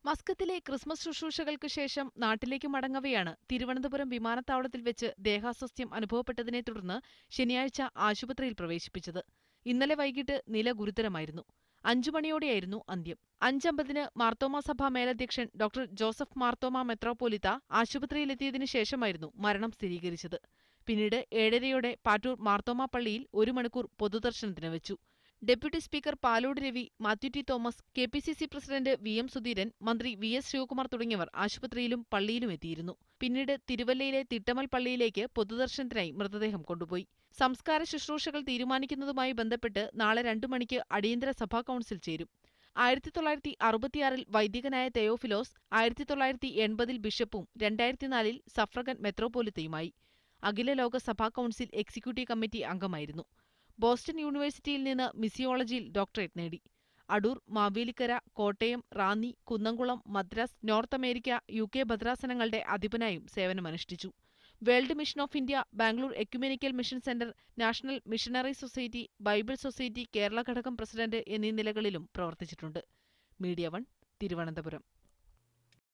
മസ്കത്തിലെ Christmas ശുശ്രൂഷകൾക്ക് ശേഷം നാട്ടിലേക്ക് മടങ്ങവെയാണ് തിരുവനന്തപുരം വിമാനത്താവളത്തിൽ വെച്ച് ദേഹാസ്വാസ്ഥ്യം അനുഭവപ്പെട്ടതിനെ തുടർന്ന് ശനിയാഴ്ച ആശുപത്രിയിൽ പ്രവേശിപ്പിച്ചത്. ഇന്നലെ വൈകിട്ട് നില ഗുരുതരമായിരുന്നു. 5 മണിയോടെയായിരുന്നു അന്ത്യം. 5:50 മാർത്തോമാ സഭാ മേലധ്യക്ഷൻ ഡോക്ടർ ജോസഫ് മാർത്തോമാ മെത്രാപ്പോലിത്ത ആശുപത്രിയിലെത്തിയതിനു ശേഷമായിരുന്നു മരണം സ്ഥിരീകരിച്ചത്. പിന്നീട് 7:30യോടെ പാറ്റൂർ മാർത്തോമാ പള്ളിയിൽ 1 മണിക്കൂർ പൊതുദർശനത്തിന് വെച്ചു. Deputy speaker Palode Ravi, Mathew T Thomas, KPCC president VM. Sudheeran, മന്ത്രി വി.എസ്. ശിവകുമാർ തുടങ്ങിയവർ ആശുപത്രിയിലും പള്ളിയിലും എത്തിയിരുന്നു. പിന്നീട് തിരുവല്ലയിലെ തിട്ടമൽ പള്ളിയിലേക്ക് പൊതുദർശനത്തിനായി മൃതദേഹം കൊണ്ടുപോയി. സംസ്കാര ശുശ്രൂഷകൾ തീരുമാനിക്കുന്നതുമായി ബന്ധപ്പെട്ട് നാളെ 2 മണിക്ക് അടിയന്തര സഭാ കൗൺസിൽ ചേരും. 1966-ൽ വൈദികനായ തെയോഫിലോസ് 1980-ൽ ബിഷപ്പും 2004-ൽ സഫ്രഗൻ മെത്രോപൊലിത്തയുമായി. അഖില ലോക സഭാ കൗൺസിൽ എക്സിക്യൂട്ടീവ് കമ്മിറ്റി അംഗമായിരുന്നു. ബോസ്റ്റൺ യൂണിവേഴ്സിറ്റിയിൽ നിന്ന് മിസിയോളജിയിൽ ഡോക്ടറേറ്റ് നേടി. Adoor, Mavelikkara, Kottayam, Ranni, Kunnamkulam, Madras, North America, UK ഭദ്രാസനങ്ങളുടെ അധിപനായും സേവനമനുഷ്ഠിച്ചു. World mission of India, Bangalore ecumenical mission centre, national missionary society, Bible society Kerala ഘടകം പ്രസിഡന്റ് എന്നീ നിലകളിലും പ്രവർത്തിച്ചിട്ടുണ്ട്. മീഡിയ 1 തിരുവനന്തപുരം.